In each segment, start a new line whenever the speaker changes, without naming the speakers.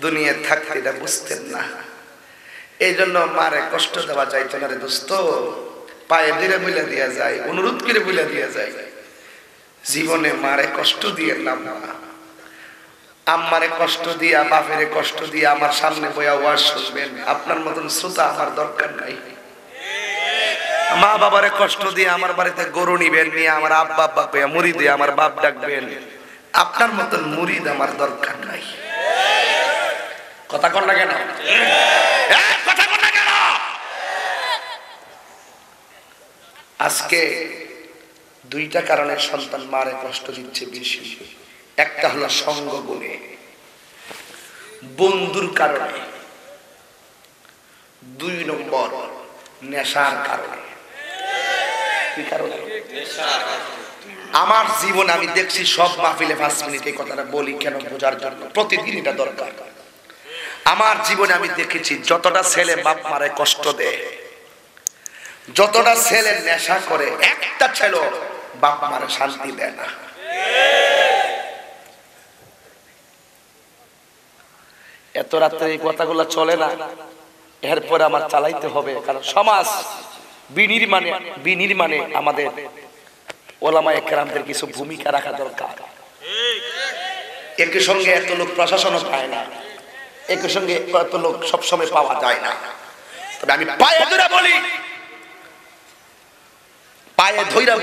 দুনিয়া থাকতে এটা বুঝতেন না, এই জন্য মারে কষ্ট দেওয়া যায় তো না রে দোস্ত, পায়ে ধরে বলে দিয়া যায়, অনুরোধ করে বলে দিয়া যায়, জীবনে মারে কষ্ট দিয়ে নাম না, আম্মারে কষ্ট দিয়া বাপেরে কষ্ট দিয়া আমার সামনে বইয়া ওয়াজ শুনবেন, আপনার মতন শ্রোতা আমার দরকার নাই। মা বাবারে কষ্ট দিয়ে আমার বাড়িতে গরু নিবেন, নিয়ে আমার আব্বা আব্বা কইয়া মুড়ি দিয়ে আমার বাপ ডাকবেন, আপনার মতন মুরিদ আমার দরকার নাই। কথা কন না কেন? কথা কন না কেন? আজকে দুইটা কারণে সন্তান মারে কষ্ট দিচ্ছে বেশি। একটা হলো সঙ্গ গুণে, বন্ধুর কারণে, 2 নম্বর নেশার কারণে। কি কারণে? আমার জীবন আমি দেখছি সব মাহফিলে 5 মিনিট এই কথাটা বলি কেন, বোঝার জন্য, প্রতিদিন এটা দরকার। আমার জীবনে আমি দেখেছি যতটা ছেলে বাপ মারে কষ্ট দেয়, যতটা ছেলে নেশা করে, একটা ছেলে বাপ মারে শান্তি দেয় না। এত রাত্রে এই কথাগুলো চলে না, এরপরে আমার চালাইতে হবে, কারণ সমাজ বিনির্মাণে আমাদের ওলামায়ে কেরামদের কিছু ভূমিকা রাখা দরকার। একই সঙ্গে এত লোক প্রশাসনও পায় না, একই সঙ্গে এত লোক সবসময় পাওয়া যায় না। তবে আমি পায়ে ধরে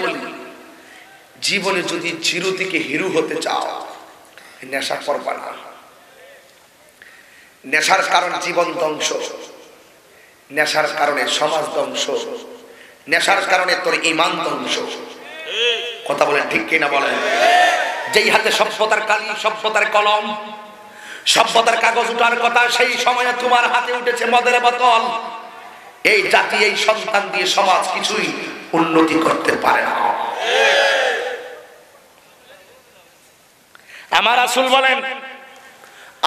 বলি, জীবনে যদি জিরো থেকে হিরো হতে চাও, নেশা করবা না। নেশার কারণে জীবন ধ্বংস, নেশার কারণে সমাজ ধ্বংস, নেশার কারণে তোর ঈমান ধ্বংস। কথা বলেন ঠিক কিনা বলেন? যেই হাতে সভ্যতার কালি, সভ্যতার কলম, সভ্যতার কাগজ উঠার কথা, সেই সময়ে তোমার হাতে উঠেছে মদের বোতল। এই জাতি, এই সন্তান দিয়ে সমাজ কিছুই উন্নতি করতে পারে না। আমার রাসূল বলেন,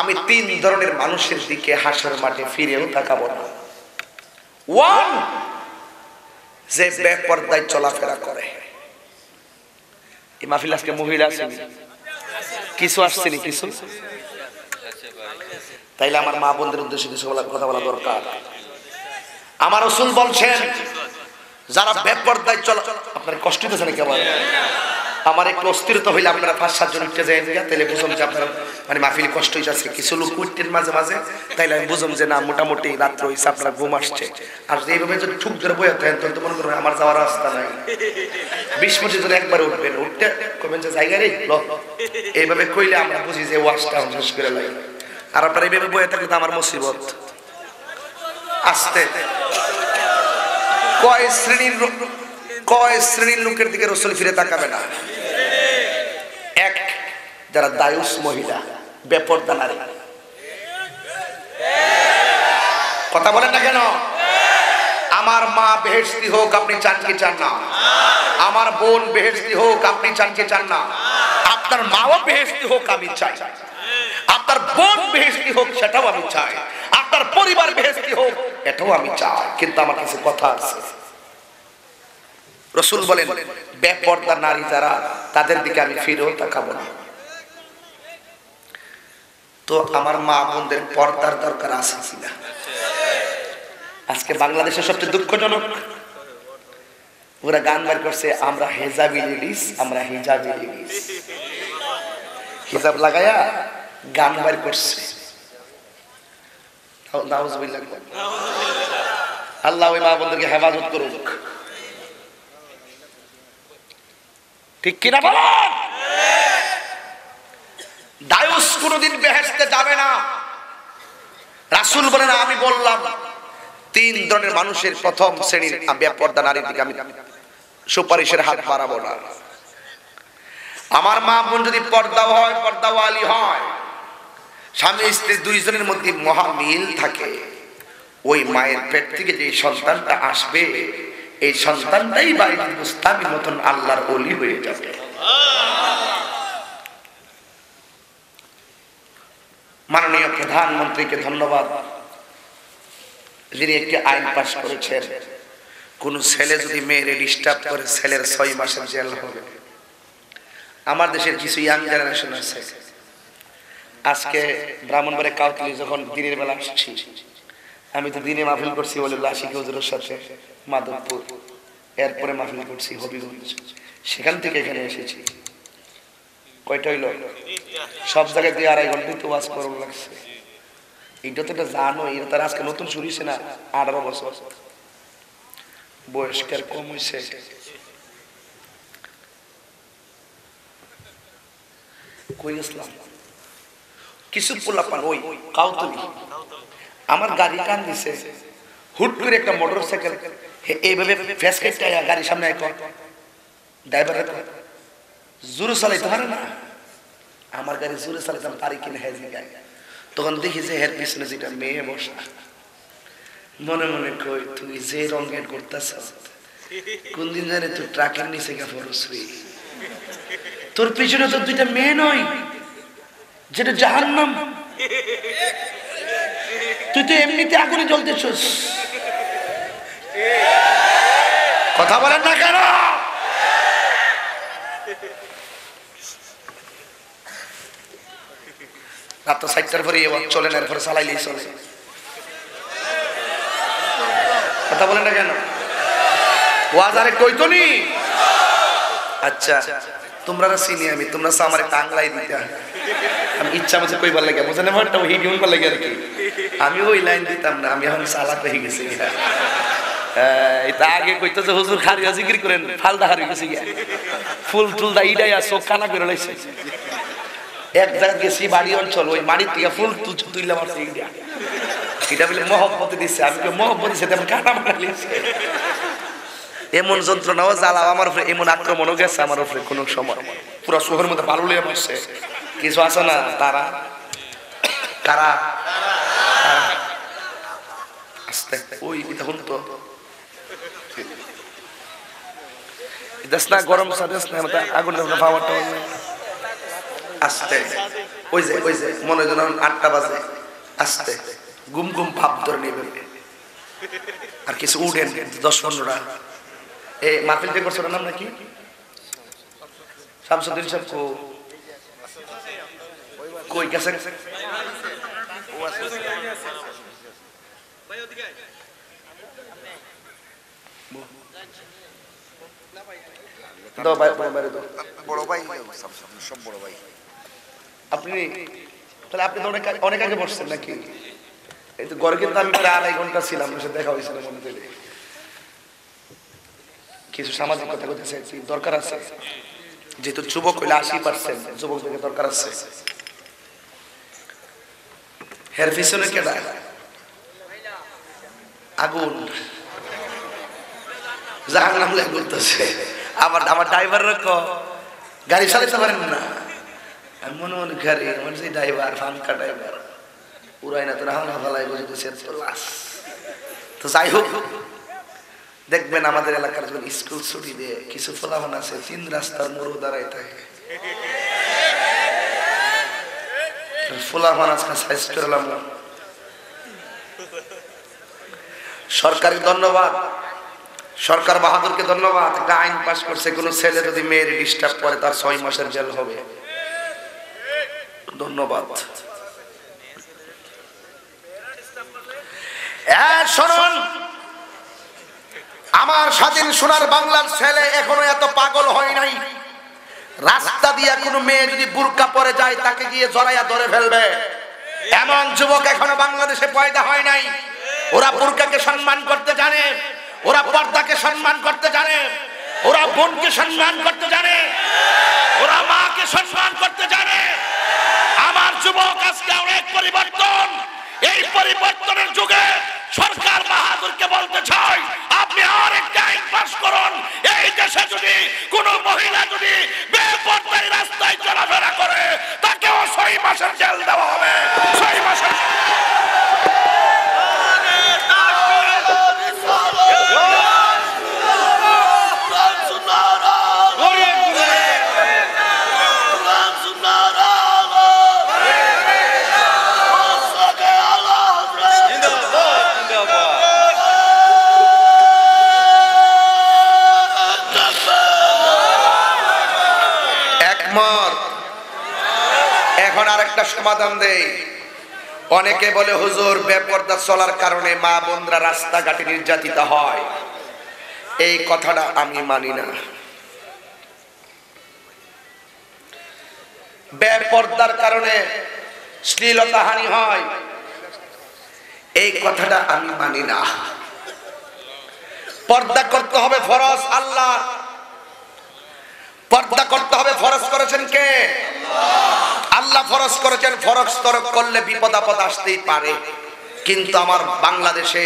আমি 3 ধরনের মানুষের দিকে হাসর মাঠে ফিরেও তাকাবো না। 1, যে বেপরদায় চলাফেরা করে। এই মাহফিল আজকে মহিলা আসেনি, কিছু আসছেনি, কিছু তাইলে আমার মা বোনদের উদ্দেশ্যে কিছু কথা বলা দরকার। আমার রাসূল বলছেন, যারা বেপরদায় চলা, আপনার কষ্ট হইতেছে নাকি? আমার একটু অস্থিরতা হইলে আপনারা 5-7 জন উঠতে যায়, তাইলে বুঝুন যে আপনার মানে মাহফিল কষ্ট হইতেছে। কিছু লোক উঠতেন মাঝে মাঝে, তাইলে আমি বুঝুন যে না, মোটামুটি রাত্র হইছে, আপনার ঘুম আসছে। আর এইভাবে যদি ঠুক ধরে বয়ে থাকেন, তখন তো মনে করবেন আমার যাওয়ার রাস্তা নাই। 20 মিনিটের জন্য একবার উঠবেন, উঠতে কবেন যে জায়গা রে ল, এইভাবে কইলে আমরা বুঝি যে ওয়াজটা শেষ করে লাগে। আর আপনারা এইভাবে বয়ে থাকলে তো আমার মুসিবত। আসতে কয় শ্রেণীর লোকের দিকে রাসূল ফিরে তাকাবে না? 1, যারা দায়ুস মহিলা, বেপরদা নারী। কথা বলেন না কেন? আমার মা বেহেশতি হোক, আপনি চান কি চান না? আমার বোন বেহেশতি হোক, আপনি চান কি চান না? আপনার মাও বেহেশতি হোক, আমি চাই। আপনার বোন বেহেশতি হোক, সেটাও আমি চাই। আপনার পরিবার বেহেশতি হোক, এটাও আমি চাই। কিন্তু আমার কাছে কথা আছে। রাসূল বলেন, বেপরদা নারী যারা, তাদের দিকে আমি ফিরেও তাকাবো না। তো আমার মা বোনদের পর্দার দরকার আছে কিনা? আজকে বাংলাদেশের সবচেয়ে দুঃখজনক, ওরা গান বার করছে, আমরা হেজাবি লেডিস, আমরা হিজাবি লেডিস। হিজাব লাগায়া গান বার করছে। নাউজুবিল্লাহ। আল্লাহ ওই মা বোনদেরকে হেফাজত করুক। ঠিক কিনা বলেন? দায়ুস কোনদিন বেহেশতে যাবে না। রাসূল বলেন, আমি বললাম 3 ধরনের মানুষের প্রথম শ্রেণীর বেপরদা নারীর দিকে আমি সুপারিশের হাত বাড়াবো না। আমার মা বোন যদি পর্দাওয়ালি হয়, স্বামী স্ত্রী 2 জনের মধ্যে মহা মিল থাকে, ওই মায়ের পেট থেকে যে সন্তানটা আসবে, এই সন্তানটাই বাইতুল মুস্তামির মতন আল্লাহর ওলি হয়ে যাবে। মাননীয় প্রধানমন্ত্রীকে ধন্যবাদ, যিনি একটি আইন পাস করেছেন, কোন ছেলে যদি মেয়েরে ডিস্টার্ব করে, ছেলের 6 মাসের জেল হবে। আমার দেশের কিছু ইয়াং জেনারেশন আছে, আজকে ব্রাহ্মণবাড়ে কাউতলি যখন দিনের বেলা আসছি, আমি তো দিনে মাহফিল করছি বলে আশিক হুজুরের সাথে মাধবপুর, এরপরে মাহফিল করছি হবিগঞ্জ, সেখান থেকে এখানে এসেছি। কয়টা হইল? সব জায়গায় 2-2.5 ঘন্টায় তো ওয়াজ করার লাগছে। এটা তো এটা জানো, এটা তার আজকে নতুন শুরু হয়েছে না, 18 বছর বয়স্কের কম হয়েছে। কই ইসলাম কিছু পোলাপান ওই কাউতলি, আমার গাড়ি টান দিছে, হুট করে একটা মোটর সাইকেল এইভাবে ফেস কেটে গাড়ির সামনে ড্রাইভার জোরে চালাইতে পারে না, আমার গাড়ি জোরে চালাইতাম পারি কিনা হ্যাঁ গাড়ি। তখন দেখি যে হের পিছনে যেটা মেয়ে বসা, মনে মনে কই তুই যে রঙের করতেছ কোন দিন জানে তুই ট্রাকের নিচে গা পড়ছবি, তোর পিছনে তো 2টা মেয়ে নয় যেটা জাহান্নাম, তুই তো এমনিতে আগুনে জ্বলতেছস। কথা বলেন না কেন? রাত 4টার পরে চলেন, এরপরে চালাইলেই চলে। কথা বলেন না কেন? ওয়াজ আরে কইতো নি। আচ্ছা তোমরা চিনি আমি, তোমরা আমার টাংলাই দিতে, আমি ইচ্ছা মতো কইবার লাগে বুঝেন, আমারটা ওই হিডিউন কর লাগে আর কি, আমি ওই লাইন দিতাম না, আমি এখন চালাক হয়ে গেছি। এটা আগে কইতো যে হুজুর খারিয়া জিকির করেন, ফালদা হারিয়ে গেছি, ফুল টুল দা ইডাই চোখ কানা করে লাইছে। এক জায়গায় গেছি বাড়ি অঞ্চল, ওই মাড়ির থেকে ফুল তুললে মারছে, এটা বলে মহব্বতে দিচ্ছে, আমি মহব্বত দিচ্ছে তেমন কানা মারাইছে। এমন যন্ত্রণাও জ্বালাও আমার উপরে, এমন আক্রমণও গেছে আমার উপরে কোন সময়, পুরো শহরের মধ্যে বালু লিয়ে মারছে। কিছু আছে না তারা কারা আস্তে ওই তখন তো দেশ না গরম সাদেশ না আগুন পাওয়ারটা আস্তে, ওই যে মনে হয় 8টা বাজে, আস্তে গুম গুম ভাব ধরে নেবে, আর কিছু উঠেন 10-15টা। এই মাহফিল যে করছে নাম নাকি শামসুদ্দিন সাহেব, কই গেছে? আপনি তাহলে আপনি তো অনেক আগে বসছেন নাকি? এই তো ঘরে কিন্তু আমি প্রায় 2.5 ঘন্টা ছিলাম, দেখা হয়েছিল মনে দিলে। কিছু সামাজিক কথা বলতে চাইছি, দরকার আছে, যেহেতু যুবক হইলে 80% যুবকদের দরকার আছে। হের পিছনে কেডা আগুন জাহান্নাম লাগে বলতেছে, আমার ড্রাইভার গাড়ি চালাতে পারেন না, আমি মনে মনে গাড়ি আমার যে ড্রাইভার ফানকা ড্রাইভার উড়াই না তো হাওয়া ফালাই বুঝতেছে তো। যাই হোক, দেখবেন আমাদের এলাকার যখন স্কুল ছুটি দিয়ে কিছু ফলাফল আছে 3 রাস্তার মোড় দাঁড়াই থাকে, ফলাফল আজকে সাইজ করলাম। সরকারি ধন্যবাদ, সরকার বাহাদুরকে ধন্যবাদ, একটা আইন পাস করছে, কোন ছেলে যদি মেয়ের ডিস্টার্ব করে তার 6 মাসের জেল হবে। ধন্যবাদ। শুনুন, আমার স্বাধীন সোনার বাংলার ছেলে এখনো এত পাগল হয় নাই, রাস্তা দিয়ে কোনো মেয়ে যদি বুরকা পরে যায় তাকে গিয়ে জড়াইয়া ধরে ফেলবে, এমন যুবক এখনো বাংলাদেশে পয়দা হয় নাই। ওরা বুরকাকে সম্মান করতে জানে, ওরা পর্দাকে সম্মান করতে জানে, ওরা বোনকে সম্মান করতে জানে, ওরা মাকে সম্মান করতে জানে। আমার যুবক আজকে অনেক পরিবর্তন, এই পরিবর্তনের যুগে সরকার বাহাদুরকে বলতে চাই, আপনি আর একটা আইন পাস করুন, এই দেশে যদি কোনো মহিলা যদি বেপরদায় রাস্তায় চলাফেরা করে তাকেও 6 মাসের জেল দেওয়া হবে। 6 মাসের এখন আরেকটা সমাধান দেই। অনেকে বলে হুজুর বেপরদা চলার কারণে মা বোনরা রাস্তাঘাটে নির্যাতিত হয়। এই কথাটা আমি মানি না। বেপরদার কারণে শ্লীলতাহানি হয়, এই কথাটা আমি মানি না। পর্দা করতে হবে ফরজ আল্লাহ, পর্দা করতে হবে ফরজ করেছেন কে? আল্লাহ ফরজ করেছেন। ফরজ তরক করলে বিপদ আপদ আসতেই পারে, কিন্তু আমার বাংলাদেশে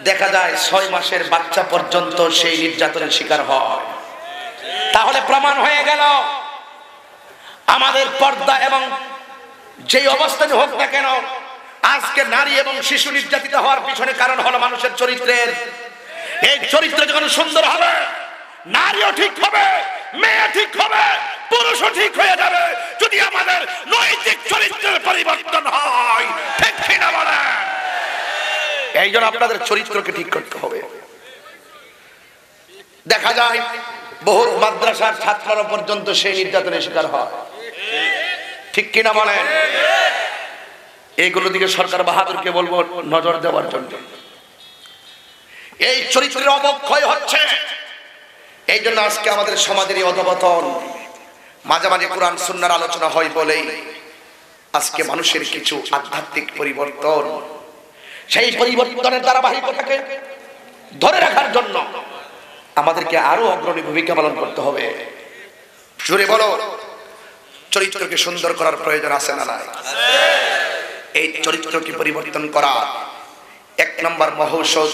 দেখা যায় 6 মাসের বাচ্চা পর্যন্ত সেই নির্যাতনের শিকার হয়। তাহলে প্রমাণ হয়ে গেল আমাদের পর্দা এবং যেই অবস্থানে হোক না কেন, আজকে নারী এবং শিশু নির্যাতিত হওয়ার পিছনে কারণ হলো মানুষের চরিত্রের। এই চরিত্র যখন সুন্দর হবে, নারীও ঠিক হবে, মেয়ে ঠিক হবে, পুরুষও ঠিক হয়ে যাবে, যদি আমাদের নৈতিক চরিত্রের পরিবর্তন হয়। ঠিক কিনা বলেন? এই জন্য আপনাদের চরিত্রকে ঠিক করতে হবে। দেখা যায় বহু মাদ্রাসার ছাত্ররা পর্যন্ত সেই নির্যাতনের শিকার হয়। ঠিক কিনা বলেন? এইগুলো দিকে সরকার বাহাদুরকে বলবো নজর দেওয়ার জন্য। এই চরিত্রের অবক্ষয় হচ্ছে, এই জন্য আজকে আমাদের সমাজের এই অধপতন। মাঝে মাঝে কোরআন সুন্নাহর আলোচনা হয় বলেই আজকে মানুষের কিছু আধ্যাত্মিক পরিবর্তন, সেই পরিবর্তনের ধারাবাহিকতাকে ধরে রাখার জন্য আমাদেরকে আরো অগ্রণী ভূমিকা পালন করতে হবে। জোরে বলো, চরিত্রকে সুন্দর করার প্রয়োজন আছে না নাই? এই চরিত্রকে পরিবর্তন করা 1 নম্বর মহৌষধ।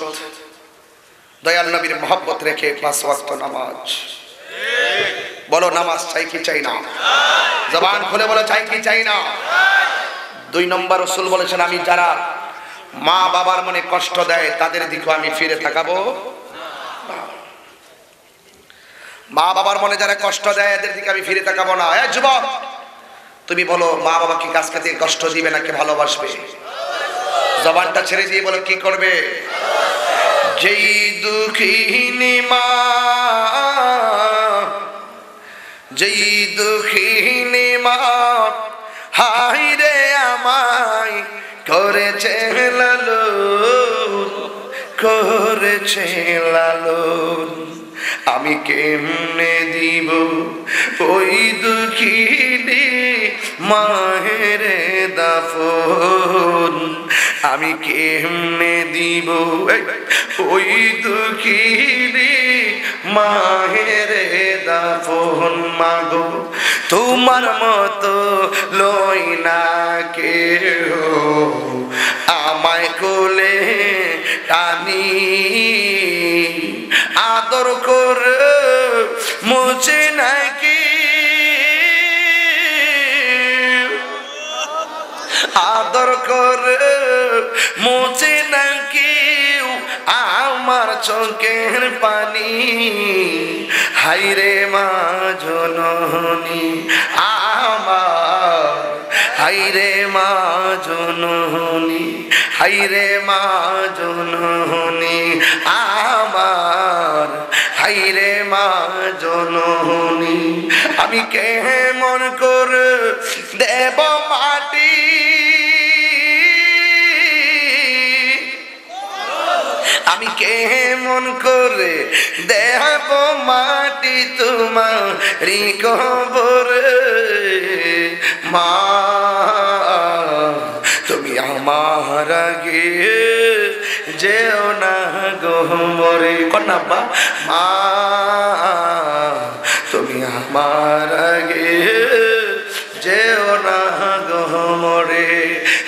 দয়াল নবীর মহব্বত রেখে 5 ওয়াক্ত নামাজ। বলো নামাজ চাই কি চাই না? জবান খুলে বলো চাই কি চাই না? 2 নম্বর রাসূল বলেছেন, আমি যারা মা বাবার মনে কষ্ট দেয় তাদের দিকে আমি ফিরে তাকাবো। মা বাবার মনে যারা কষ্ট দেয় এদের দিকে আমি ফিরে তাকাবো না। এই যুবক, তুমি বলো মা বাবা কি কাছ থেকে কষ্ট দিবে নাকি ভালোবাসবে? জবানটা ছেড়ে দিয়ে বলো কি করবে? যেই দুঃখিনী মা, যেই দুঃখিনী মা হায় রে আমায় করেছে লালন, করেছে লালন, আমি কেমনে দিব ওই দুঃখিনী মায়ের দাফন, আমি কেমনে দিব ওই দুঃখিনী মায়ের দাফন। মাগো তোমার মতো লই না কেউ আমায় কোলে টানি, আদর করে মুছে নাকি, আদর করে মুছে নাকি আমার চোখের পানি। হাইরে মা জননী আমার, হাইরে মা জননী, হাইরে মা জননী আমার, হাইরে মা জননী, আমি কেমন করে দেব মাটি, আমি কেমন করে দেব মাটি তোমারি কবরে। মা তুমি আমার আগে যেও না গো মরে, কন্যা মা তুমি আমার আগে যেও না গো মরে।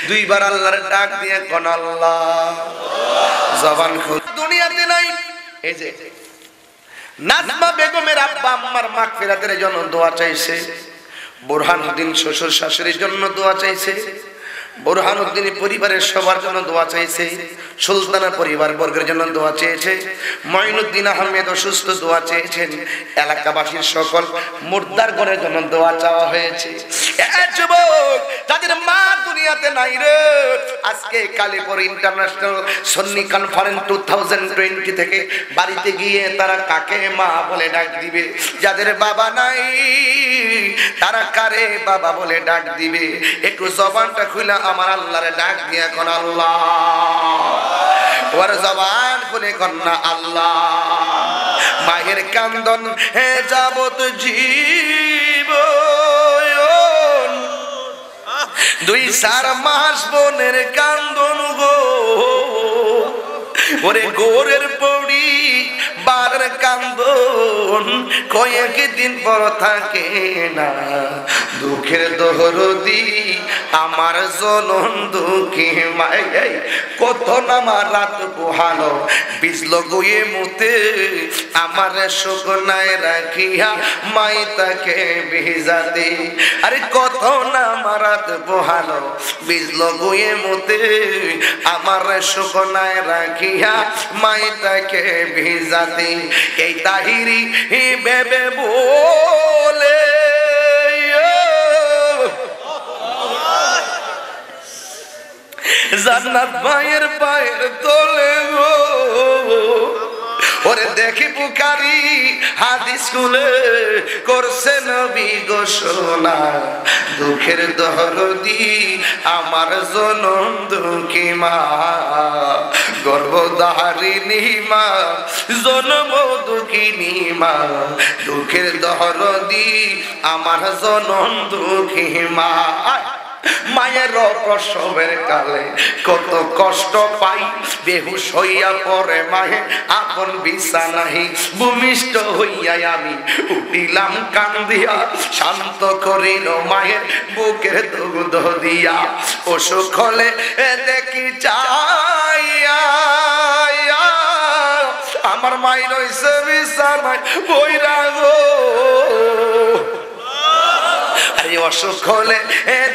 2 বার আল্লাহর ডাক দিয়ে কোন আল্লাহ, জবান খুল। দুনিয়াতে নাই। এই যে নাজমা বেগমের আব্বা আম্মার মাগফিরাতের জন্য দোয়া চাইছে, বুরহানুদ্দিন শ্বশুর শাশুড়ির জন্য দোয়া চাইছে, বুরহানুদ্দিন পরিবারের সবার জন্য দোয়া চাইছে, সুলতানা পরিবার বর্গের জন্য দোয়া চেয়েছে, মঈনুদ্দিন আহমেদ অসুস্থ দোয়া চেয়েছেন, এলাকাবাসীর সকল মুর্দার ঘরের জন্য দোয়া চাওয়া হয়েছে। যুবক যাদের মা দুনিয়া দুনিয়াতে নাই রে। আজকে কালীপুর ইন্টারন্যাশনাল সুন্নি কনফারেন্স 2020 থেকে বাড়িতে গিয়ে তারা কাকে মা বলে ডাক দিবে? যাদের বাবা নাই তারা কারে বাবা বলে ডাক দিবে? একটু জবানটা খুলে আমার আল্লাহরে ডাক দিয়ে কোন আল্লাহ, ওর জবান খুলে কন্যা আল্লাহ। মায়ের কান্দন হে যাবত জীব, 2-4 মাস বোনের কান্দন গো, ওরে গোরের পড়ি বারের কান্দন কয়েকদিন পর থাকে না। দুঃখের দহরদি আমার জনন দুঃখী মাই, কত নামা রাত পোহালো বিজল গুয়ে মুতে, আমার শুকনায় রাখিয়া মাই তাকে ভিজাতে। আরে কত নামা রাত পোহালো বিজল গুয়ে মুতে, আমার শুকনায় রাখিয়া মাই তাকে ভিজাতে। এই তাহিরি বেবে বলে জান্নাত মায়ের পায়ের তোলে গো, ওরে দেখি বুখারী হাদিস খুলে করছে নবী ঘোষণা, দুঃখের দহরদি আমার জনম দুঃখী মা, গর্ভধারিণী মা, জনম দুঃখিনী মা, দুঃখের দহরদি আমার জনম দুঃখী মা। মায়ের প্রসবের কালে কত কষ্ট পাই, বেহুশ হইয়া পরে মায়ে আপন বিছানাহি, ভূমিষ্ঠ হইয়া আমি উঠিলাম কান্দিয়া, শান্ত করিল মায়ের বুকের দুধ দিয়া, অসুখ হলে দেখি চাইয়া আমার মাই রইছে বিছানায় পইরা গো। আরে অসুখ হলে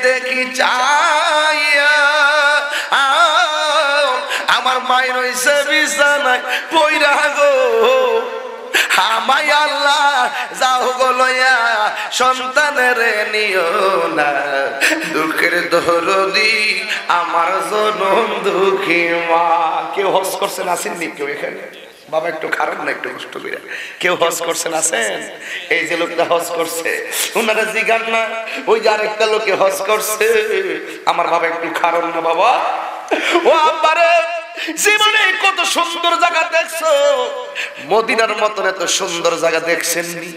দেখি চাইয়া আমার মায়ের রইছে বিছানায় পইরা গো। আমায় আল্লাহ যাও গো লইয়া সন্তানের নিও না, দুঃখের দহরদি আমার জনম দুঃখী মা। কেউ হজ করছেন আসেননি? কেউ এখানে বাবা একটু খারাপ না, একটু কষ্ট করে কেউ হজ করছেন আছেন? এই যে লোকটা হজ করছে ওনারা জিগান না, ওই যে আরেকটা লোকে হজ করছে, আমার বাবা একটু খারাপ না বাবা? ও আব্বারে, জীবনে কত সুন্দর জায়গা দেখছো, মদিনার মতন এত সুন্দর জায়গা দেখছেননি?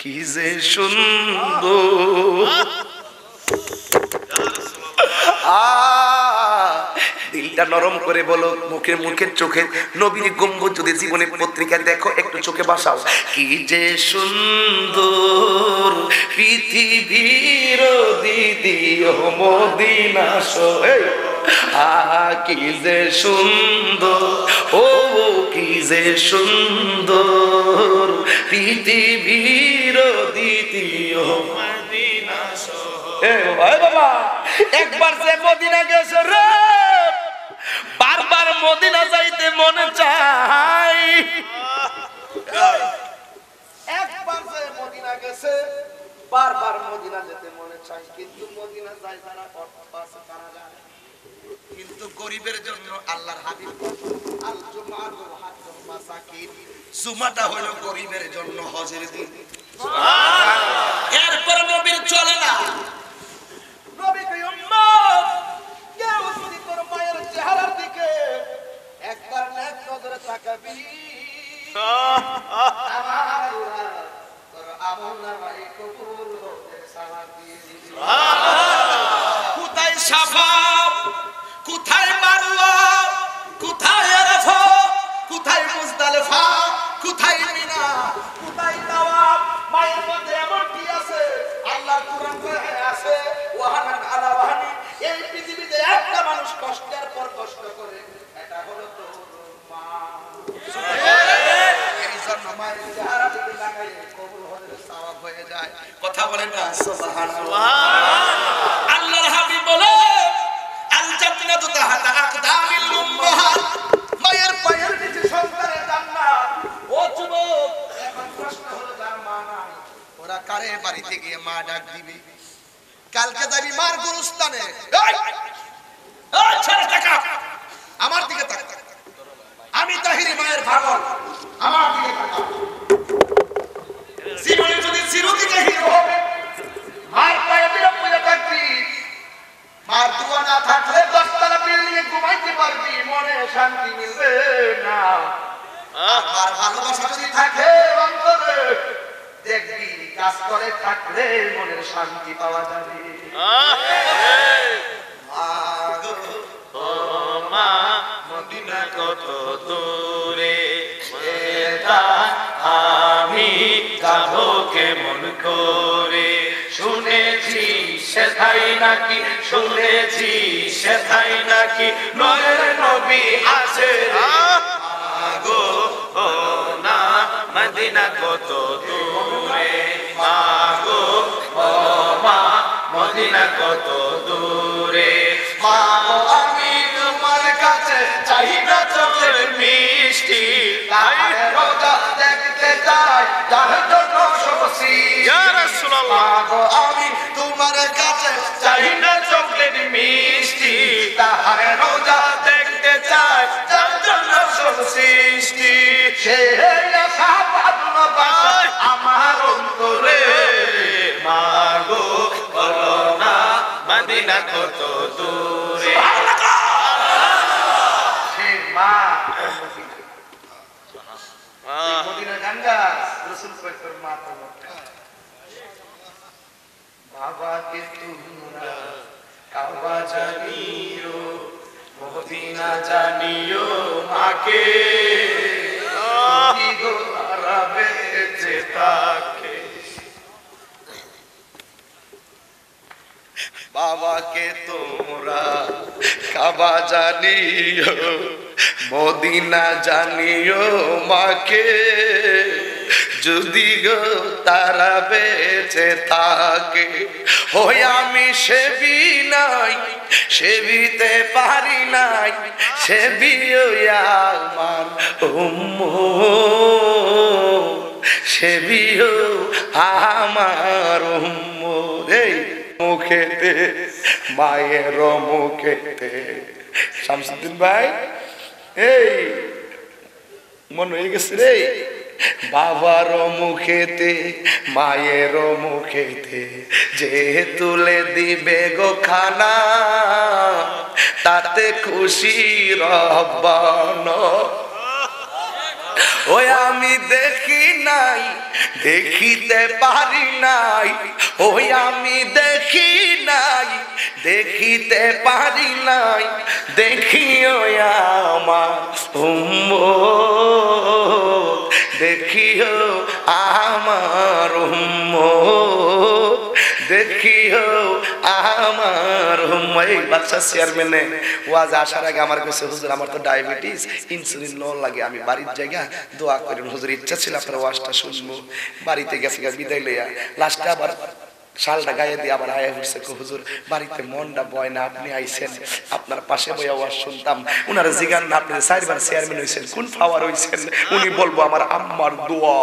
কি যে সুন্দর, দিলটা নরম করে বলো, মুখে মুখে চোখে নবীর গম্বুজ যদি জীবনের পত্রিকা দেখো একটু চোখে বাসাও। কি যে সুন্দর পৃথিবীর দ্বিতীয় মদিনা শোয়, কি যে সুন্দর, ও কি যে সুন্দর পৃথিবীর দ্বিতীয় মদিনা শোয়। বাবা একবার যে মদিনা গেছে রে, বারবার মদিনা যাইতে মনে চাই। একবার যে মদিনা গেছে বারবার মদিনা যেতে মনে চাই, কিন্তু মদিনা যায় তারা অর্থ আছে তারা যায়, কিন্তু গরিবের জন্য আল্লাহর হাবিব আল জুমাতু হাজ্জুল মাসাকিন, জুমাটা হলো গরিবের জন্য হজের দিন। সুবহানাল্লাহ। এরপর নবীর চলে না, নবী কই উম্মত কেউ যদি তোর মায়ের চেহারার দিকে একবার নেক নজরে তাকাবি, আমার আল্লাহ তোর আমল নামায় কবুল হতে সালাত দিয়ে দিবি। সুবহানাল্লাহ। কোথায় সাফা, কোথায় মারওয়া, কোথায় আরাফা, কোথায় মুজদালিফা, কোথায় মিনা, কোথায় তাওয়াফ, মায়ের মধ্যে এমন কি আছে আল্লাহর কুরআন কোরআনে আছে, ওয়াহানান আলা ওয়াহানি। এই পৃথিবীতে একটা মানুষ কষ্টের পর কষ্ট করে, এটা হলো তোর মা। এই জন্য মায়ের চেহারা যদি লাগাইলে কবুল হলে সওয়াব হয়ে যায়। কথা বলেন না সুবহানাল্লাহ। আল্লাহর হাবিব বলে আল জান্নাতু তাহতা আকদামিল উম্মাহাত, মায়ের পায়ের নিচে সন্তানের জান্নাত। ও যুবক, এখন প্রশ্ন হলো যার মা নাই ওরা কারে বাড়িতে গিয়ে মা ডাক দিবে? কালকে যাবি মার গুরুস্থানে, আমার দিকে তাক, আমি তাহিরি মায়ের ভাগল, আমার দিকে তাকা। জীবনে যদি চিরদিকে হিরো হবে, মার পায়ে দিলে পড়ে থাকবি, মার দোয়া না থাকলে 10 তলা বিল্ডিং এ ঘুমাইতে পারবি, মনে শান্তি মিলবে না। আর ভালোবাসা যদি থাকে অন্তরে, দেখবি কাজ করে থাকলে মনের শান্তি পাওয়া যাবে।
মা মদিনা কত দূরে, আমি যাব কেমন করে। শুনেছি সেথাই নাকি, শুনেছি সেথাই নাকি নয়ের নবী আছে। গো ও না মদিনা কত দূরে, মাগো ও মা মদিনা কত দূরে। মাগো আমি তোমার কাছে চাই না চোখের মিষ্টি, রোজা দেখতে চাই যার জন্য সব সৃষ্টি। ইয়া রাসূলুল্লাহ, মাগো আমি তোমার কাছে চাই না চোখের মিষ্টি, তাহার রোজা দেখতে চাই যার জন্য সব সৃষ্টি। সে আশা ভালোবাসা আমার অন্তরে, মাগো বলো না মদিনা কত দূরে।
সে মা মদিনা গঙ্গা রাসূল কইতেন মা তো বাবাকে তোমরা কাবা জানিও, মদিনা জানিও মাকে, গো তারা বেঁচে থাকে। বাবাকে তোমরা কাবা জানিও, মদিনা জানিও মাকে, যদি গো তারা বেঁচে থাকে। ওই আমি সেবি নাই, সেবিতে পারি নাই, সেবিও আমার উম্মত, সেবিও আমার উম্মত। এই মুখেতে মায়ের মুখেতে, শামসুদ্দিন ভাই এই মন হয়ে গেছে রে, বাবার মুখেতে মায়ের মুখেতে যে তুলে দিবে গো খানা, তাতে খুশি রব্বানা। ওই আমি দেখি নাই, দেখিতে পারি নাই, ওই আমি দেখি নাই, দেখিতে পারি নাই, দেখিও আমার উম্মত, দেখিও আমার উম্মত, দেখিও আমার উম্মত। এই বাচ্চা চেয়ারম্যানে ওয়াজ আসার আগে আমার কাছে, হুজুর আমার তো ডায়াবেটিস, ইনসুলিন লোন লাগে, আমি বাড়ির জায়গা দোয়া করেন হুজুর, ইচ্ছা ছিল আপনার ওয়াজটা শুনবো। বাড়িতে গেছে বিদায় লইয়া লাস্টে আবার শালটা গায়ে দিয়ে আবার আয়া হচ্ছে, হুজুর বাড়িতে মনটা বয় না, আপনি আইছেন, আপনার পাশে বইয়া ওয়াজ শুনতাম। উনার জিগান না, আপনি 4 বার চেয়ারম্যান হয়েছেন, কোন পাওয়ার হয়েছেন? উনি বলবো আমার আম্মার দোয়া।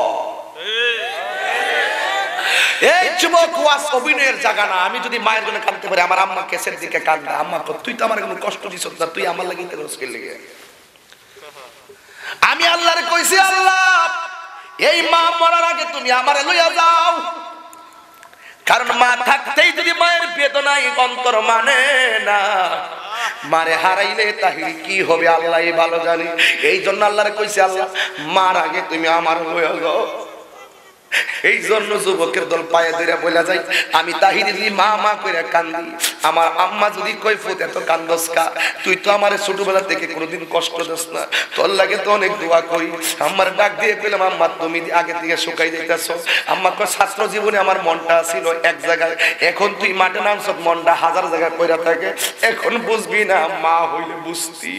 এই যুবক, ওয়াজ অভিনয়ের জায়গা না। আমি যদি মায়ের জন্য কাঁদতে পারি, আমার আম্মা কেসের দিকে কান্দা, আম্মা তুই তো আমার কোনো কষ্ট দিছ না, তুই আমার লাগি তেল লেগে। আমি আল্লাহরে কইছি, আল্লাহ এই মা মরার আগে তুমি আমারে লইয়া যাও, কারণ মা থাকতেই যদি মায়ের বেদনাই অন্তর মানে না, মারে হারাইলে তাহির কি হবে আল্লাহ ভালো জানে। এই জন্য আল্লাহরে কইছি, আল্লাহ মার আগে তুমি আমার লইয়া যাও। এই জন্য যুবকের দল পায়ে ধরে বলা যায়, আমি তাহিরি যদি মা মা করে কান্দি, আমার আম্মা যদি কই ফুট এত কান্দস কা, তুই তো আমার ছোটবেলা থেকে কোনোদিন কষ্ট দিস না, তোর লাগে তো অনেক দোয়া করি। আমার ডাক দিয়ে কইলাম, আম্মা তুমি আগে থেকে শুকাই যাইতেছ। আম্মা কয় ছাত্র জীবনে আমার মনটা ছিল এক জায়গায়, এখন তুই মাঠে নামছ, মনটা 1000 জায়গায় পড়ে থাকে, এখন বুঝবি না, মা হইলে বুঝতি।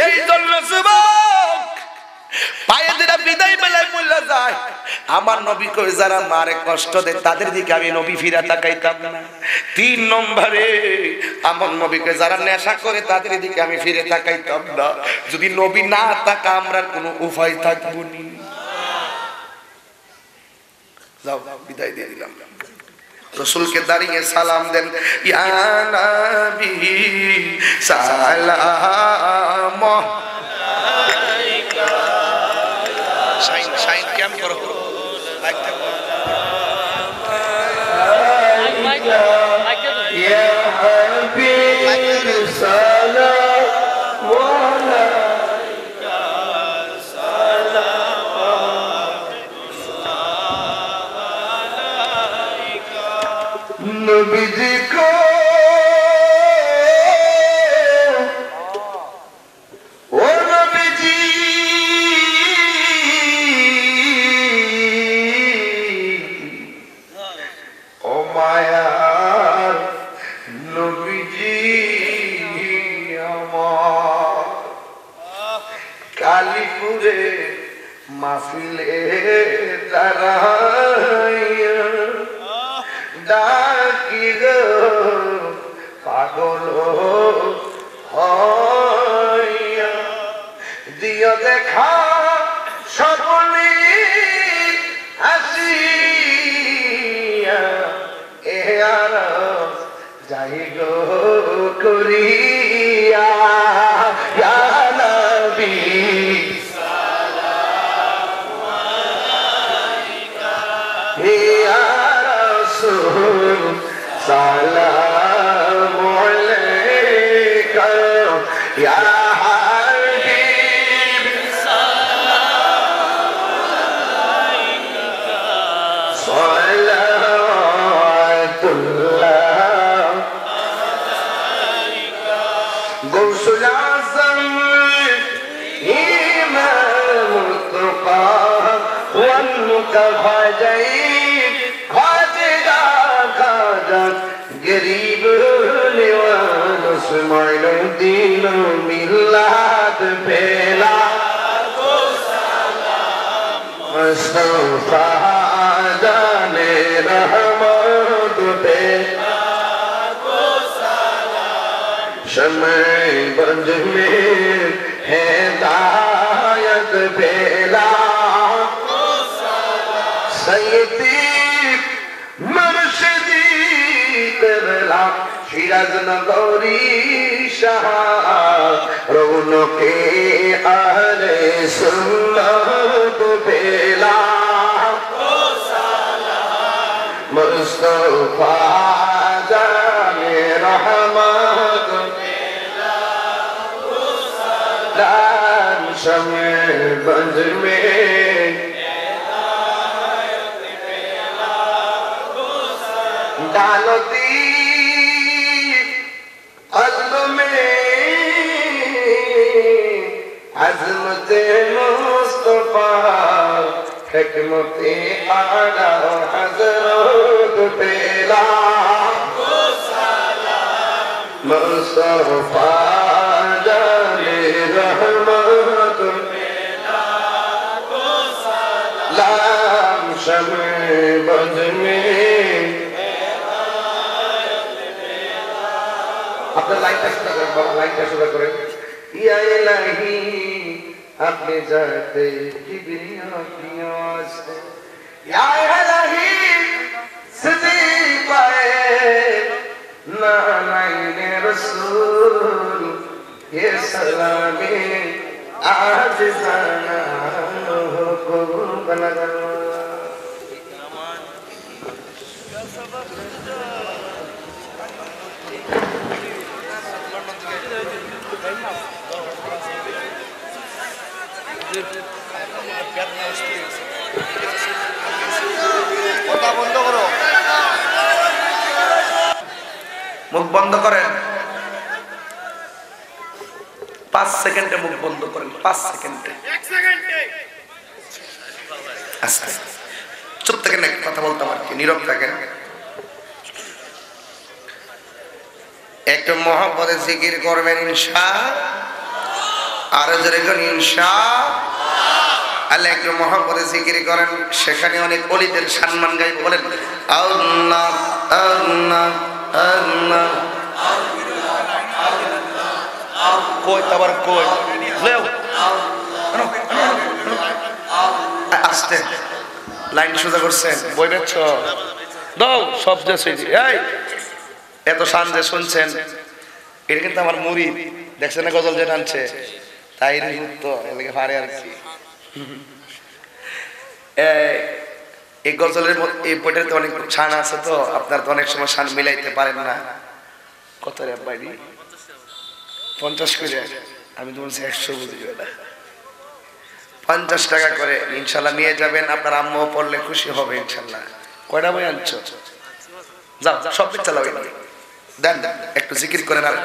এই জন্য যুবক পায়ে দিরা বিদায় বেলায় বললা যায়, আমার নবী কই যারা মারে কষ্ট দেয় তাদের দিকে আমি নবী ফিরা তাকাইতাম না। 3 নম্বরে আমার নবী কই যারা নেশা করে তাদের দিকে আমি ফিরে তাকাইতাম না। যদি নবী না তাকা আমরা কোনো উপায় থাকবো না। যাও বিদায় দিয়ে দিলাম। রসুলকে দাঁড়িয়ে সালাম দেন, ইয়া নবী সালাম আলাইকা। শাইন শাইন কেন করো লাইকটা
ইয়া হাবিব সালাম আলাইকা সালাম আলাইকা নবীজি কো ও নবীজি ও মায়ার নবীজি আমার কালীপুরে মাহফিলে দাঁড়াইয়া ডাকি গো পাগল হইয়া দিও দেখা সকলে হাসিয়া এ আর যাই গো করিয়া ইয়া নবী ইয়া রাসূল সালামু আলাইকা ইয়া হাবিব সালাতুল্লাহ গৌসুল আযম ইমামুল তুকা ওয়াল মুতাফাজাইন খাজা খাজা গরীব নিওয়াজ মাইনুদ্দিন মিল্লাত পেলা মুস্তাফা জানে রহমত পেলা शम्मे बंज में हिदायत पेला सैयदी मुर्शिदी करला शिराज नगरी शाह रौनके अहले सुन्नत पेला मुस्तफा जाने रहमत लाल शमे बंज में डालती अज़्म में अज़मत मुस्तफा हिकमत आला हज़रत पेला मुस्तफा जाने रहमत लाम शमे बज में अपना लाइनটা শুরু করেন বাবা লাইনটা শুরু করেন ইয়া ইলাহি আপনি যাতে কিবরিয়া পিয়াস ইয়া ইলাহি সিদ্দিক পায়ে না নাইনে রাসূল ये सलामे आज जाना हो बना বন্ধ করো
মুখ বন্ধ করেন 5 সেকেন্ডে মুখ বন্ধ করেন 5 সেকেন্ডে
1 সেকেন্ডে
আস্তে চুপ থাকেন না কথা বলতে আমার কি নীরব থাকেন একটু মহব্বতে জিকির করবেন ইনশাআল্লাহ আর জোরে কোন ইনশাআল্লাহ আল্লাহ একটু মহব্বতে জিকির করেন সেখানে অনেক ওলিদের সম্মান গাইব বলেন আল্লাহ আল্লাহ আল্লাহ কই তাবার কই লেও আস্তে লাইন সোজা করছেন বই বেচ্ছ দাও সব যে এই এত শান যে শুনছেন, এটা কিন্তু আমার মুড়ি দেখছেন না গজল যে টানছে, তাই তো এলাকে পারে আর কি। এই গজলের এই বইটাতে অনেক শান আছে, তো আপনার তো অনেক সময় শান মিলাইতে পারেন না। কত রে বাইরি 50 করে, আমি তো বলছি 100 বুঝি না, 50 টাকা করে ইনশাল্লাহ নিয়ে যাবেন। আপনার আম্মু পড়লে খুশি হবে ইনশাল্লাহ। কয়টা বই আনছো? যাও সব দিক চালাবে, দেন একটু জিকির করেন। আর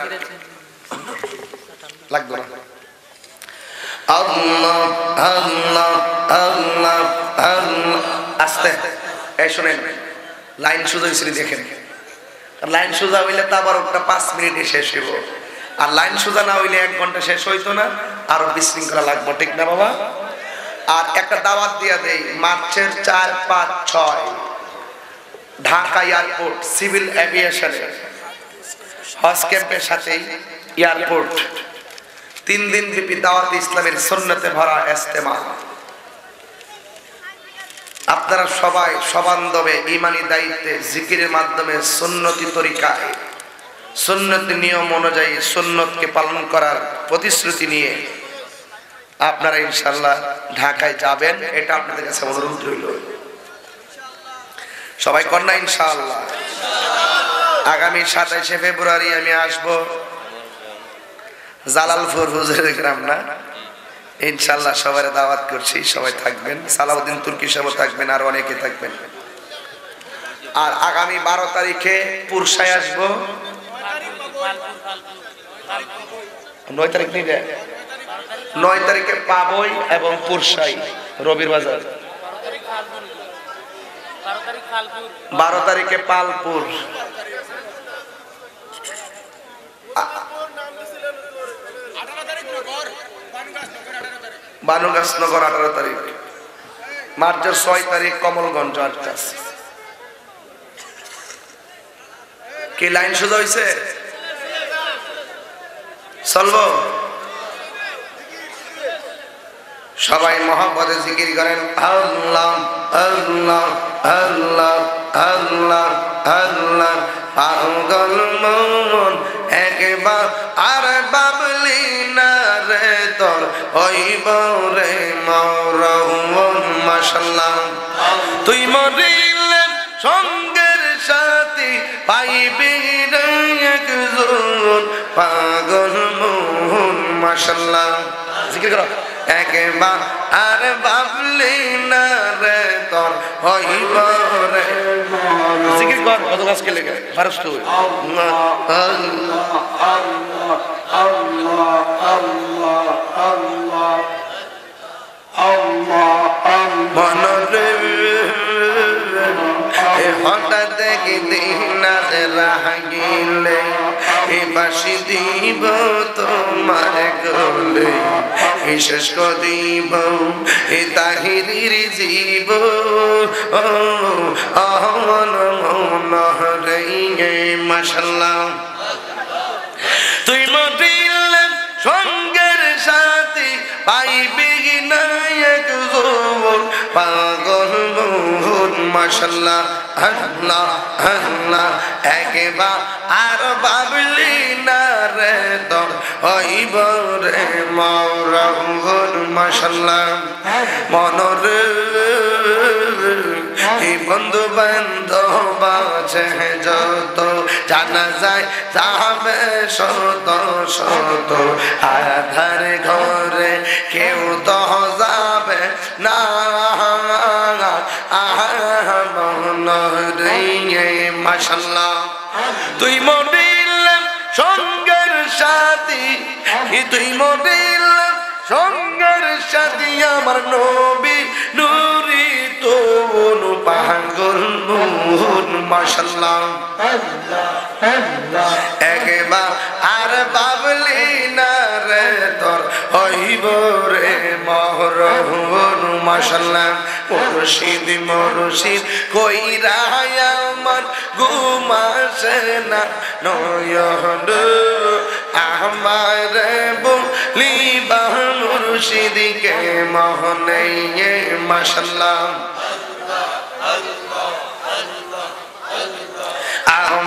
লাগবে না। আল্লাহ আল্লাহ আল্লাহ আল্লাহ। আস্তে এই শুনেন, লাইন সোজা হয়েছিল দেখেন। লাইন সোজা হইলে তা আবার ওটা 5 মিনিটে শেষ হইব, আর লাইন সোজা না হইলে 1 ঘন্টা শেষ হইতো না, আরো বিশৃঙ্খলা লাগবে, ঠিক না বাবা? আর একটা দাওয়াত দিয়া দেই, মার্চের 4, 5, 6 ঢাকা এয়ারপোর্ট সিভিল এভিয়েশনে হজ ক্যাম্পের সাথেই এয়ারপোর্ট 3 দিন ব্যাপী দাওয়াত ইসলামের সুন্নতে ভরা ইজতেমা। আপনারা সবাই সবান্ধবে ইমানি দায়িত্বে জিকিরের মাধ্যমে সুন্নতি তরিকায় সুন্নতি নিয়ম অনুযায়ী সুন্নতকে পালন করার প্রতিশ্রুতি নিয়ে আপনারা ইনশাআল্লাহ ঢাকায় যাবেন, এটা আপনাদের কাছে অনুরোধ রইল। সবাই কন্যা ইনশাআল্লাহ। আগামী 27শে ফেব্রুয়ারি আমি আসব জালালপুর হুজুরের গ্রাম, না ইনশাআল্লাহ সবাই দাওয়াত করছি, সবাই থাকবেন। সালাউদ্দিন তুর্কি সাহেব থাকবেন, আর অনেকে থাকবেন। আর আগামী 12 তারিখে পুরসায় আসবো। 9 তারিখ নেই, 9 তারিখে পাবই এবং পুরসাই রবির বাজার, 12 তারিখে পালপুর, বানুগাছনগর 18 তারিখ, মার্চের 6 তারিখ কমলগঞ্জ 8 কি লাইন সোজা হয়েছে? চলবো? সবাই মহব্বতে জিকির করেন আল্লাহ আল্লাহ আল্লাহ আল্লাহ আল্লাহ। পাগল মন একবার আর বাবলি না রে তোর হইব রে মরণ। মাশাআল্লাহ। তুই মরিলে সঙ্গের সাথী পাইবি রে একজন পাগল মন। মাশাআল্লাহ। জিকির করো। একবার আর বাবলি না রে তোর হইব রে। জিকির কর, কত গাছ কে লেগে পারস তুই? আল্লাহ আল্লাহ আল্লাহ আল্লাহ আল্লাহ আল্লাহ মনরে হঠাৎ দেখি দিনাজ রাগিলে বাসি দিব তোমার গলে শেষ দিব এ তাহিরির জীব মন মনরে। মাশাআল্লাহ। তুই মরিলে সঙ্গের সাথী পাইবি না একজন পাগল মন। মাশাআল্লাহ। আল্লাহ আল্লাহ। একবার আর বাবলি না রে তোর হইব রে মরণ। মাশাআল্লাহ। মনরে বন্ধু বান্ধব আছে যত জানা যায় যাবে শত শত আধার ঘরে কেউ তো যাবে না। মাশাআল্লাহ। তুই মরিলে সঙ্গের সাথী, তুই মরিলে সঙ্গের সাথী আমার নবী নুরি তোন পাগল মন। মাশাআল্লাহ। একবার আর বাবলি না রে তোর হইব রে মরণ। মাশাআল্লাহ। মুর্শিদ মুর্শিদ কইরা আমার ঘুমাসে না নয়ন আমার বলিবা মুর্শিদকে মহনে। মাশাআল্লাহ।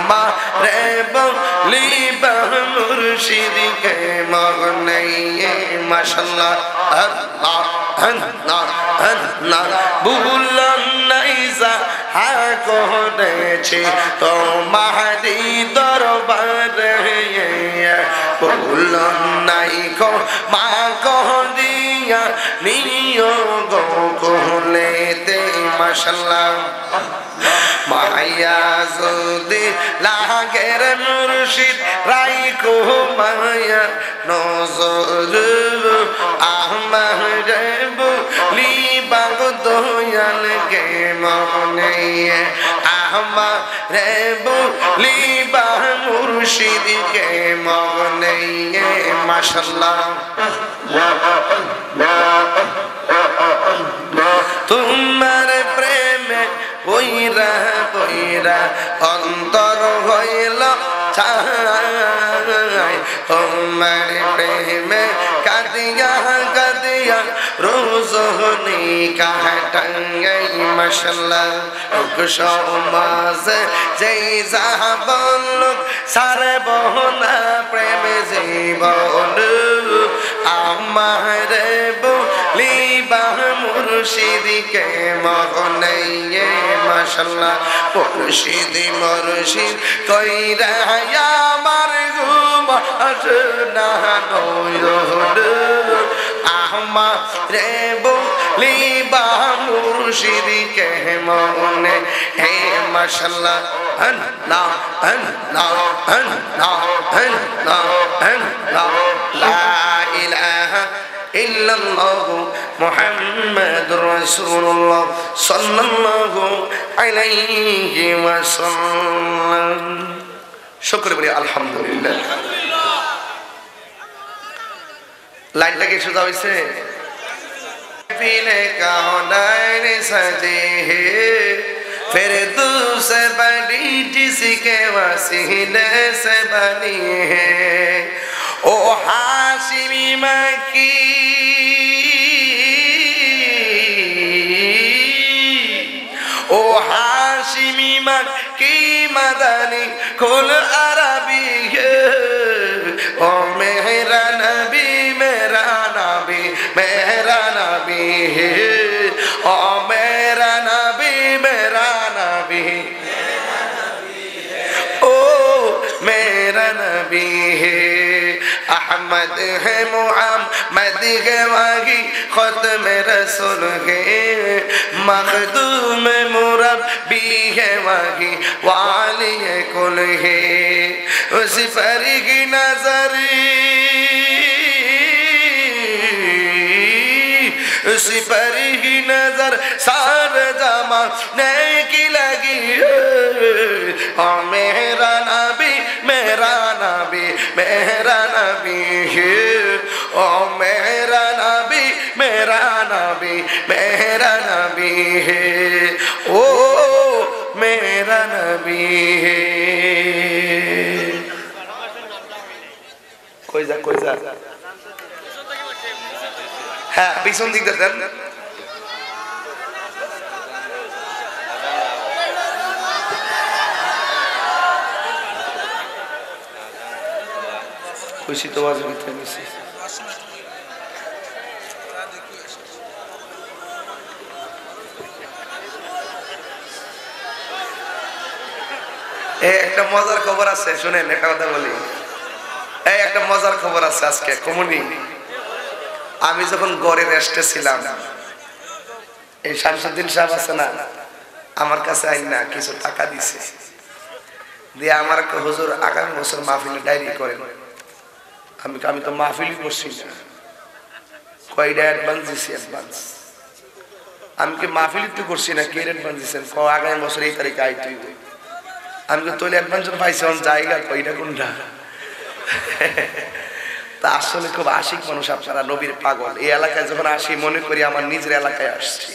আমারে বলিবা মুর্শিদকে মনে মাশাআল্লাহ আল্লাহ আল্লাহ আল্লাহ বুলান নাইজা হা করেছি তোমারি দরবারে বুলান নাই কো মা করিয়া নিও গো কোলেতে মাশাআল্লাহ মায়া যদি লাগের মুর্শিদ রাইকো মায়া নজর আমারে বলিবা দয়াল কে মনে আমারে বলিবা মুর্শিদ কে মনে মাশাআল্লাহ তোমার প্রেমে বইরা বইরা অন্তর হইল ছাই তোমার প্রেমে কাদিয়া কাদিয়া রোজনি কাটাই মাশাআল্লাহ সমাজ যেই যাবল সারে বহনা প্রেমে জীবন আমারে বলিবা মুর্শিদকে মনে মাশাআল্লাহ মুর্শিদ মুর্শিদ কইরা আমার ঘুম আসে না নয়ন আমারে বলিবা মুর্শিদকে মনে হে মাশাআল্লাহ আল্লাহ আল্লাহ আল্লাহ আল্লাহ আল্লাহ লা ইলাহা ইল্লাল্লাহ মুহাম্মাদুর রাসূলুল্লাহ সাল্লাল্লাহু আলাইহি ওয়াসাল্লাম শুকর বলি আলহামদুলিল্লাহ লাইনটা কি সোজা হইছে पीने का हुनर सजे है फिर दूसरे बड़ी जिसके वसीले से बनी है ओ हाशिमी मक्की ओ हाशिमी मक्की मदनी कुल अरबी है ओ मेरा नबी मेरा नबी मेरा नबी है ओ मेरा नबी मेरा नबी ओ मेरा नबी है अहमद है मुहम्मद है वागी ख़त्म रसूल है मखदूम मुरब्बी है वागी वाली कुल है उस पर की नजरी उसी पर ही नजर सार जमाने की लगी ओ मेरा नबी मेरा नबी मेरा नबी ओ मेरा नबी मेरा नबी मेरा नबी है ओ मेरा नबी है कोई जा হ্যাঁ পিছন দিক দেন খুশি তো আজ ভিতরে মিশে এই একটা মজার খবর আছে শুনেন একটা কথা বলি এই একটা মজার খবর আছে আজকে কমুনি আমি যখন গড়ে রেস্টে ছিলাম এই শামসুদ্দিন সাহেব আছে না আমার কাছে আইন না কিছু টাকা দিছে দিয়ে আমার হুজুর আগামী বছর মাহফিলে ডায়েরি করেন আমি তো মাহফিলই করছি না কয়টা অ্যাডভান্স দিছি অ্যাডভান্স আমি কি মাহফিল তো করছি না কে অ্যাডভান্স দিছেন ক আগামী বছর এই তারিখে আইতে হইবে আমি তো তোলে অ্যাডভান্স পাইছি অন জায়গা কয়টা কোনটা তা আসলে খুব আশিক মানুষ আপনারা নবীর পাগল এই এলাকায় যখন আসি মনে করি আমার নিজের এলাকায় আসছি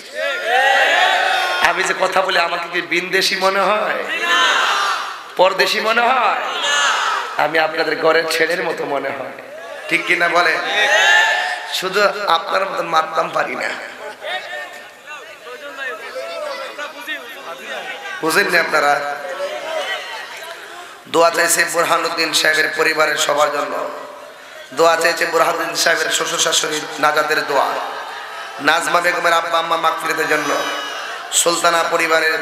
আমি যে কথা বলি আমাকে কি বিনদেশি মনে হয় পরদেশি মনে হয় আমি আপনাদের ঘরের ছেলের মতো মনে হয় ঠিক কিনা বলে শুধু আপনার মতন মারতাম পারি না বুঝেন না আপনারা দোয়া চাইছে বুরহানুদ্দিন সাহেবের পরিবারের সবার জন্য, দোয়া চাইছে বুরহানুদ্দিন সাহেবের শ্বশুর শাশুড়ির নাজাতের দোয়া, নাজমা বেগমের আব্বা আম্মা মাগফিরাতের জন্য, সুলতানা পরিবারের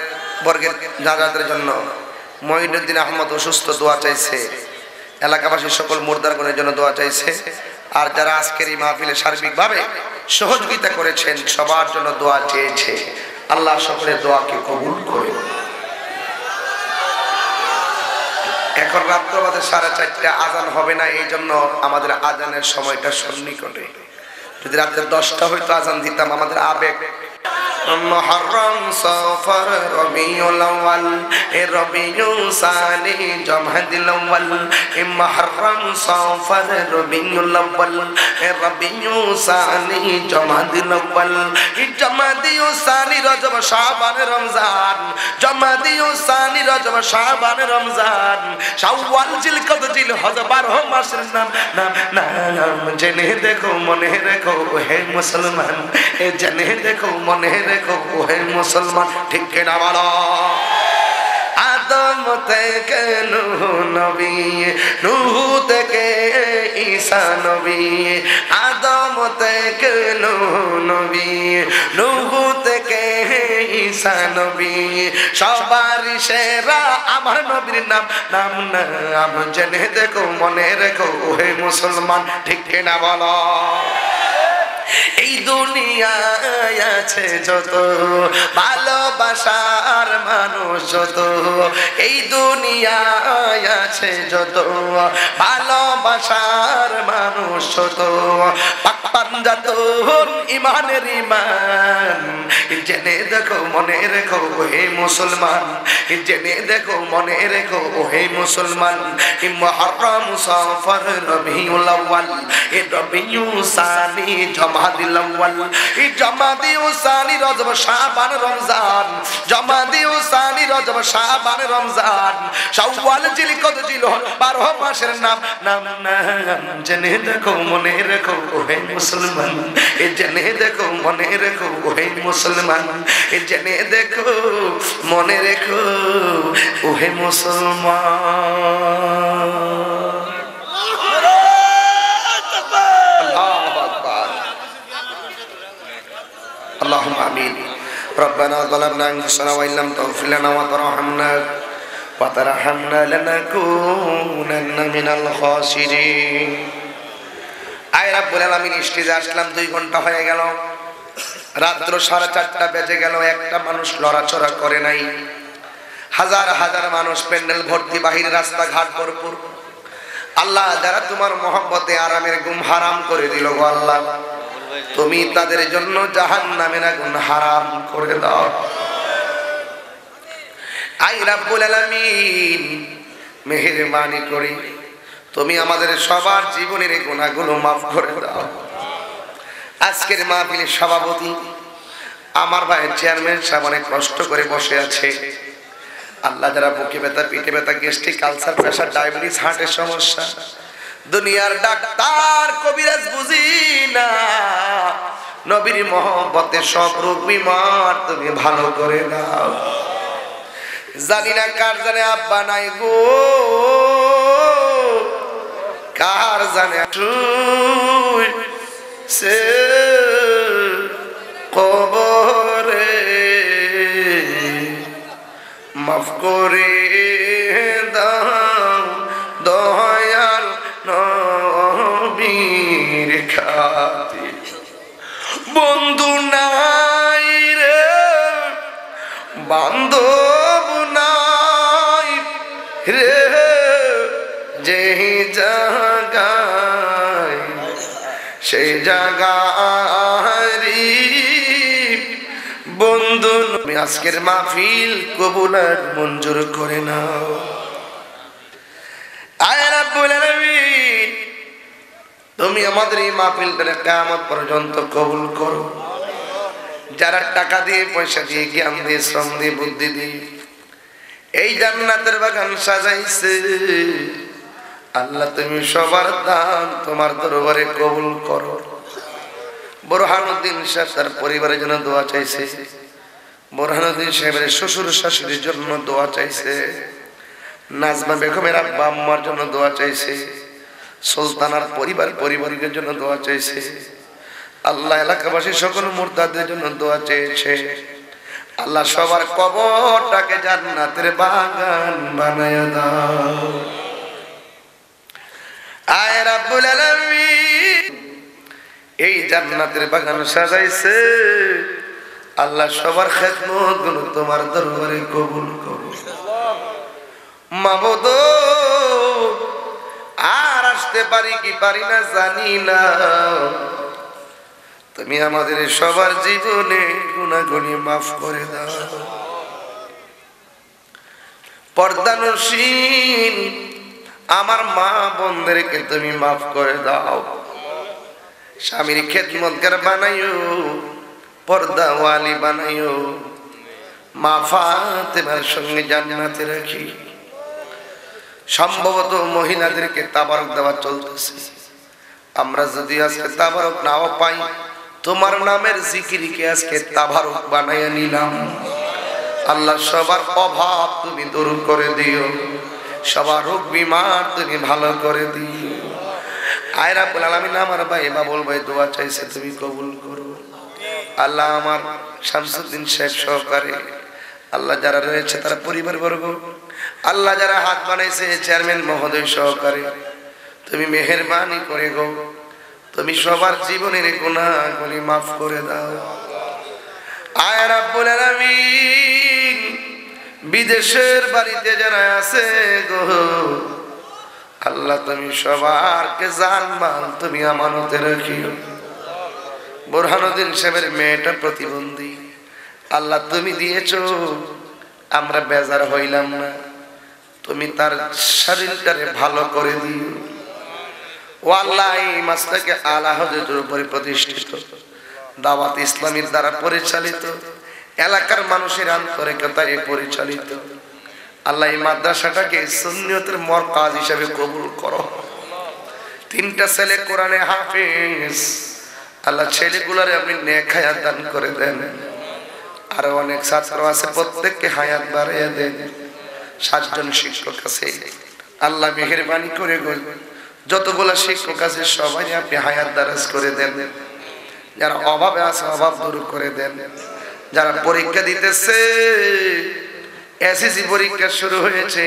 বর্গের নাজাতের জন্য, মঈনুদ্দিন আহমদ অসুস্থ দোয়া চাইছে, এলাকাবাসীর সকল মুর্দারগণের জন্য দোয়া চাইছে, আর যারা আজকের এই মাহফিলে সার্বিকভাবে সহযোগিতা করেছেন সবার জন্য দোয়া চেয়েছে। আল্লাহ সকলের দোয়াকে কবুল করে। এখন রাত্র বাজে 4:30, আজান হবে না, এই জন্য আমাদের আজানের সময়টা সন্নিকটে। যদি রাত্রে 10টা হইতো আজান দিতাম। আমাদের আবেগ মুহররম সফর রবিউল আউয়াল এ রবিউল সানি জমাদিল আউয়াল এ মুহররম সফর রবিউল আউয়াল এ রবিউল সানি জমাদিল আউয়াল এ জমাদিল সানি রজব শাবান রমজান, জমাদিল সানি রজব শাবান রমজান, শাওয়াল জিলকদ জিলহজ 12 মাসের নাম নাম নাম। জেনে দেখো মনে রেখো হে মুসলমান, এ জেনে দেখো মনে রেখো হে মুসলমান, ঠিক কিনা বলো? আদম থেকে নূহ নবী, নূহ থেকে ঈসা নবী, আদম থেকে নূহ নবী, নূহ থেকে ঈসা নবী, সবার সেরা আমার নবীর নাম নাম নাম। জেনে দেখো মনে রেখো হে মুসলমান, ঠিক কিনা বলো? এই দুনিয়ায় আছে যত ভালোবাসার মানুষ, যত এই দুনিয়ায় আছে যত ভালোবাসার মানুষ, যত পাঞ্জাতন ইমানের ইমান। জেনে দেখো মনে রেখো হে মুসলমান, জেনে দেখো মনে রেখো হে মুসলমান। মুহররম সফর রবিউল আউয়াল এ রবিউল সানি জমাদিল আউয়াল এ জমাদিল সানি রজব শাবান রমজান, জমাদিল সানি রজব শাবান রমজান, শাওয়াল জিলকদ জিলহজ 12 মাসের নাম নাম নাম। জেনে দেখো মনে রেখো হে মুসলমান, এ জেনে দেখো মনে রেখো হে মুসলমান, এ জেনে দেখো মনে রেখো হে মুসলমান। اللهم آمين. ربنا ظلمنا أنفسنا وإن لم تغفر لنا وترحمنا لنكونن من الخاسرين. আয় রাব্বুল আলামিন, স্টেজে আসলাম 2 ঘন্টা হয়ে গেল, রাত্র 4:30 বেজে গেল, একটা মানুষ লড়াচড়া করে নাই। হাজার হাজার মানুষ প্যান্ডেল ভর্তি, বাহির রাস্তাঘাট ভরপুর। আল্লাহ, যারা তোমার মহব্বতে আরামের ঘুম হারাম করে দিল গো আল্লাহ, তুমি তাদের জন্য জাহান্নামের আগুন হারাম করে দাও। আই রাব্বুল আলামিন, মেহেরবানি করে তুমি আমাদের সবার জীবনের গুনাহগুলো মাফ করে দাও। আজকের মাহফিলের সভাপতি আমার ভাই চেয়ারম্যান সাহেব অনেক কষ্ট করে বসে আছে। আল্লাহ, যারা বুকে ব্যথা, পিঠে ব্যথা, গ্যাস্ট্রিক, আলসার, প্রেসার, ডায়াবেটিস, হার্টের সমস্যা, দুনিয়ার ডাক্তার কবিরাজ বুঝি না, নবীর মহব্বতে সব রোগ বিমার তুমি ভালো করে দাও। জানি না কার জানে আব্বা নাই গো, কার জানে সে কবরে, মাফ করে দাও দয়াল নবীর খাতির। বন্ধু নাই রে বান্ধব নাই রে, যে জায়গায় সেই জায়গারি বন্ধু। তুমি আজকের মাহফিল কবুল আর মঞ্জুর করে নাও। আয় রাব্বুল আলামিন, তুমি আমাদের এই মাহফিলটা কিয়ামত পর্যন্ত কবুল করো। যারা টাকা দিয়ে, পয়সা দিয়ে, জ্ঞান দিয়ে, শ্রম দিয়ে, বুদ্ধি দিয়ে এই জান্নাতের বাগান সাজাইছে, আল্লাহ তুমি সবার দান তোমার দরবারে কবুল করো। বুরহানুদ্দিন সাহেব তার পরিবারের জন্য দোয়া চাইছে, বুরহানুদ্দিন সাহেবের শ্বশুর শাশুড়ির জন্য দোয়া চাইছে, নাজমা বেগমের আব্বা আম্মার জন্য দোয়া চাইছে, সুলতানার পরিবারের জন্য দোয়া চাইছে, আল্লাহ এলাকাবাসী সকল মুর্তাদের জন্য দোয়া চেয়েছে। আল্লাহ সবার কবরটাকে জান্নাতের বাগান বানায়া দাও। আয় রাব্বুল আলামিন, এই জান্নাতের বাগান সাজাইছে আল্লাহ, সবার খেদমত গুলো তোমার দরবারে কবুল করো। মাবুদ, আর আসতে পারি কি পারি না জানি না, তুমি আমাদের সবার জীবনে গুনাহগুলি মাফ করে দাও। পর্দানসীন আমার মা বোনদেরকে তুমি মাফ করে দাও। স্বামীর খেদমতগার বানাইও, পর্দাওয়ালি বানাইও, মা ফাতেমার সঙ্গে জান্নাতে রাখি। সম্ভবত মহিলাদেরকে তাবারক দেওয়া চলতেছে, আমরা যদি আজকে তাবারক নাও পাই, তোমার নামের জিকিরকে আজকে তাবারক বানাইয়া নিলাম। আল্লাহ সবার অভাব তুমি দূর করে দিও, সবার রোগ বিমার তুমি ভালো করে দিও। আয় রাব্বুল আলামিন, আমার ভাই বাবুল ভাই দোয়া চাইছে, তুমি কবুল করো। আল্লাহ আমার শামসুদ্দিন সাহেব সহকারে, আল্লাহ যারা রয়েছে তারা পরিবারবর্গ, আল্লাহ যারা হাত বানাইছে চেয়ারম্যান মহোদয় সহকারে, তুমি মেহেরবানি করে গো, তুমি সবার জীবনের গুনাহগুলি মাফ করে দাও। আয় রাব্বুল আলামিন, বিদেশের বাড়িতে যারা আছে গো আল্লাহ, তুমি সবারকে জানমাল তুমি আমানতে রাখিও। বুরহানুদ্দিন সাহেবের মেয়েটা প্রতিবন্ধী, আল্লাহ তুমি দিয়েছো, আমরা বেজার হইলাম না, তুমি তার শরীরটারে ভালো করে দিও। ও আল্লাহ, এই মাসটাকে আলা হযরতের উপরে প্রতিষ্ঠিত, দাওয়াত ইসলামীর দ্বারা পরিচালিত, এলাকার মানুষের আন্তরিকতায় পরিচালিত, আল্লাহ এই মাদ্রাসাটাকে সুন্নিয়তের মরকাজ হিসেবে কবুল করো। 3টা ছেলে কোরআনে হাফেজ, আল্লাহ ছেলেগুলারে আপনি নেক হায়াত দান করে দেন। আরো অনেক ছাত্র আছে, প্রত্যেককে হায়াত বাড়িয়ে দেন। 7 জন শিক্ষক আছে, আল্লাহ মেহেরবানি করে যতগুলা শিক্ষক আছে সবাই আপনি হায়াত দারাজ করে দেন। যারা অভাবে আছে অভাব দূর করে দেন। যারা পরীক্ষা দিতেছে, এসএসসি পরীক্ষা শুরু হয়েছে,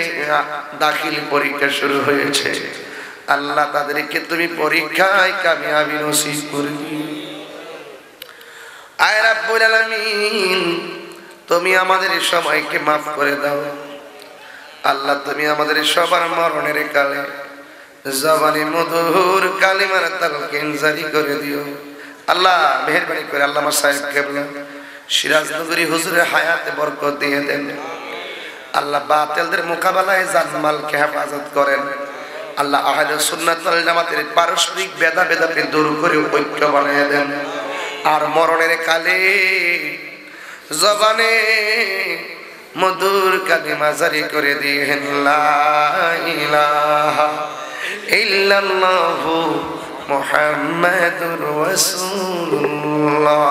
দাখিল পরীক্ষা শুরু হয়েছে, আল্লাহ তাদেরকে তুমি পরীক্ষায় কামিয়াবি নসিব করে দিও। আয় রাব্বুল আলামিন, তুমি আমাদের সবাইকে মাফ করে দাও। আল্লাহ তুমি আমাদের সবার মরণের কালে জবানে মধুর কালিমার তালকিন জারি করে দিও। আল্লাহ মেহেরবানি করে আল্লামা সাহেব কেবলা সিরাজনগরী হুজুরের হায়াতে বরকত দিয়ে দেন। আল্লাহ বাতিলদের মোকাবেলায় জানমালকে হেফাজত করেন। আল্লাহ আহলে সুন্নাত ওয়াল জামাতের পারস্পরিক ভেদাভেদকে দূর করে ঐক্য বানিয়ে দেন। আর মরণের কালে জবানে মধুর কালিমা জারি করে দিয়েন, লা ইলাহা ইল্লাল্লাহু মুহাম্মাদুর রাসূলুল্লাহ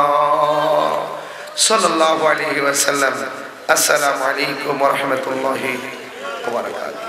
সাল্লাল্লাহু আলাইহি ওয়াসাল্লাম। আসসালামু আলাইকুম ওয়া রাহমাতুল্লাহি ওয়া বারাকাতুহু।